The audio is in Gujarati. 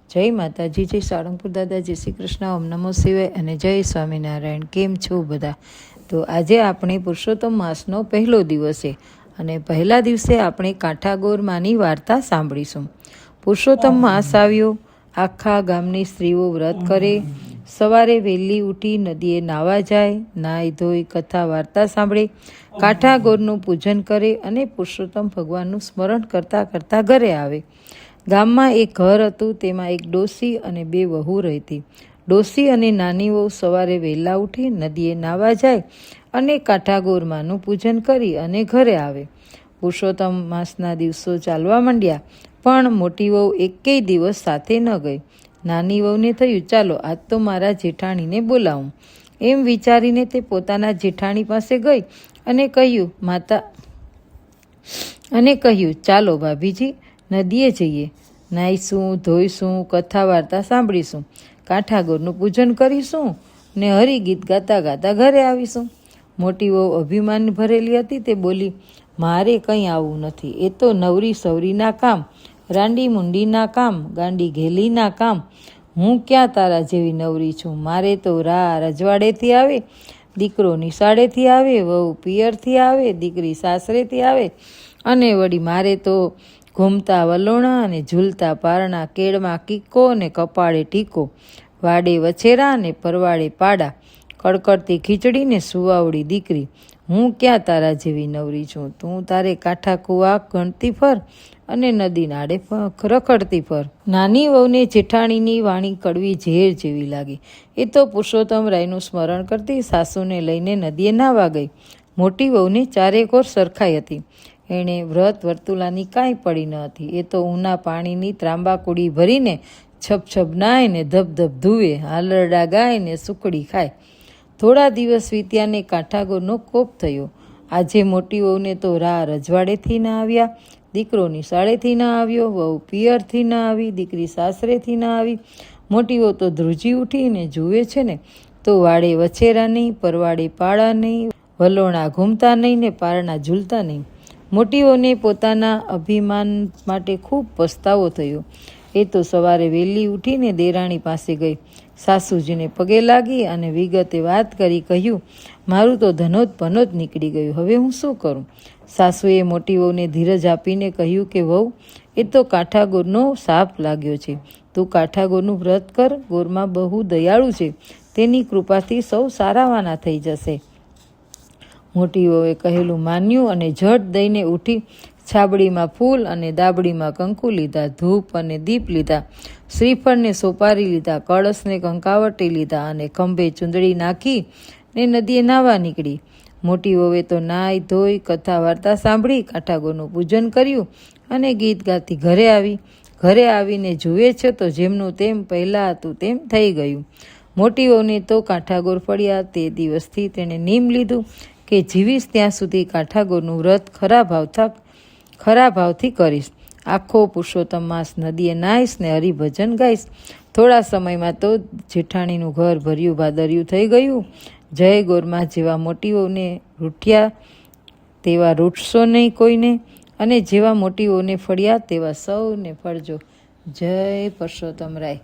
જય માતાજી, જય સાળંગપુર દાદા, જય શ્રી કૃષ્ણ, ઓમ નમો શિવાય અને જય સ્વામિનારાયણ. કેમ છો બધા? તો આજે આપણે પુરુષોત્તમ માસનો પહેલો દિવસ છે અને પહેલા દિવસે આપણે કાંઠાગોરમાંની વાર્તા સાંભળીશું. પુરુષોત્તમ માસ આવ્યો, આખા ગામની સ્ત્રીઓ વ્રત કરે, સવારે વહેલી ઉઠી નદીએ નાવા જાય, નાહી ધોઈ કથા વાર્તા સાંભળે, કાંઠાગોરનું પૂજન કરે અને પુરુષોત્તમ ભગવાનનું સ્મરણ કરતાં કરતાં ઘરે આવે. ગામમાં એક ઘર હતું, તેમાં એક ડોસી અને બે વહુ રહેતી. ડોસી અને નાની વહુ સવારે વહેલા ઉઠી નદીએ નાવા જાય અને કાંઠાગોરમાંનું પૂજન કરી અને ઘરે આવે. પુરુષોત્તમ માસના દિવસો ચાલવા માંડ્યા, પણ મોટી વહુ એકેય દિવસ સાથે ન ગઈ. નાની વહુને થયું, ચાલો આજ તો મારા જેઠાણીને બોલાવું. એમ વિચારીને તે પોતાના જેઠાણી પાસે ગઈ અને કહ્યું, ચાલો ભાભીજી, નદીએ જઈએ, નાહીશું, ધોઈશું, કથા વાર્તા સાંભળીશું, કાંઠાગોરનું પૂજન કરીશું ને હરિગીત ગાતા ગાતા ઘરે આવીશું. મોટી વહુ અભિમાન ભરેલી હતી, તે બોલી, મારે કંઈ આવવું નથી. એ તો નવરી સવરીના કામ, રાંડી મુંડીના કામ, ગાંડી ઘેલીના કામ. હું ક્યાં તારા જેવી નવરી છું? મારે તો રજવાડેથી આવે, દીકરો નિશાળેથી આવે, વહુ પિયરથી આવે, દીકરી સાસરેથી આવે, અને વળી મારે તો ઘૂમતા વલોણા અને ઝૂલતા પારણા, કેળમાં કિક્કો ને કપાળે ટીકો, વાડે વછેરા ને પરવાડે પાડા, કડકડતી ખીચડી ને સુવાવડી દીકરી. હું ક્યાં તારા જેવી નવરી છું? તું તારે કાંઠા કુવા ગણતી ફર અને નદી નાડે રખડતી ફર. નાની વહુને જેઠાણીની વાણી કડવી ઝેર જેવી લાગી. એ તો પુરુષોત્તમ રાયનું સ્મરણ કરતી સાસુને લઈને નદીએ નાહવા ગઈ. મોટી વહુને ચારેકોર સરખાઈ હતી. એણે વ્રત વર્તુલાની કાંઈ પડી ન હતી. એ તો ઊના પાણીની ત્રાંબાકુડી ભરીને છપ નાય ને ધબ ધુવે, હાલરડા ગાય ને સુકડી ખાય. થોડા દિવસ વીત્યા ને કાંઠાગોરનો કોપ થયો. આજે મોટી વહુને તો રજવાડેથી ના આવ્યા, દીકરો નિશાળેથી ના આવ્યો, વહુ પિયરથી ના આવી, દીકરી સાસરેથી ના આવી. મોટી વહુ તો ધ્રુજી ઉઠીને જુએ છે ને તો વાડે વછેરા નહીં, પરવાડે પાડા નહીં, વલોણા ઘૂમતા નહીં ને પારણા ઝૂલતા નહીં. મોટી વહુને પોતાના અભિમાન માટે ખૂબ પસ્તાવો થયો. એ તો સવારે વહેલી ઉઠીને દેરાણી પાસે ગઈ, સાસુજીને પગે લાગી અને વિગતે વાત કરી. કહ્યું, મારું તો ધનોત પનોત નીકળી ગયું, હવે હું શું કરું? સાસુએ મોટી વહુને ધીરજ આપીને કહ્યું કે વહુ, એ તો કાંઠાગોરનો શાપ લાગ્યો છે. તું કાંઠાગોરનું વ્રત કર, ગોરમાં બહુ દયાળુ છે, તેની કૃપાથી સૌ સારાવાના થઈ જશે. મોટી વહુએ કહેલું માન્યું અને ઝટ દઈને ઉઠી છાબડીમાં ફૂલ અને દાબડીમાં કંકુ લીધા, ધૂપ અને દીપ લીધા, શ્રીફળને સોપારી લીધા, કળશને કંકાવટી લીધા અને ખંભે ચૂંદડી નાખી ને નદીએ નાહવા નીકળી. મોટી વહુએ તો નાહી ધોઈ કથા વાર્તા સાંભળી, કાંઠાગોરનું પૂજન કર્યું અને ગીત ગાતી ઘરે આવી. ઘરે આવીને જુએ છે તો જેમનું તેમ પહેલાં હતું તેમ થઈ ગયું. મોટી વહુને તો કાંઠાગોર ફળ્યા. તે દિવસથી તેણે નિયમ લીધું કે જીવીશ ત્યાં સુધી કાંઠાગોરનું વ્રત ખરા ભાવથી કરીશ. આખો પુરુષોત્તમ માસ નદીએ નાહીશ ને હરિભજન ગાઈશ. થોડા સમયમાં તો જેઠાણીનું ઘર ભર્યું ભાદર્યું થઈ ગયું. જય ગોરમાં જેવા મોટી વહુને રૂઠ્યા તેવા રૂઠશો નહીં કોઈને, અને જેવા મોટી વહુને ફળ્યા તેવા સૌને ફળજો. જય પુરુષોત્તમ રાય.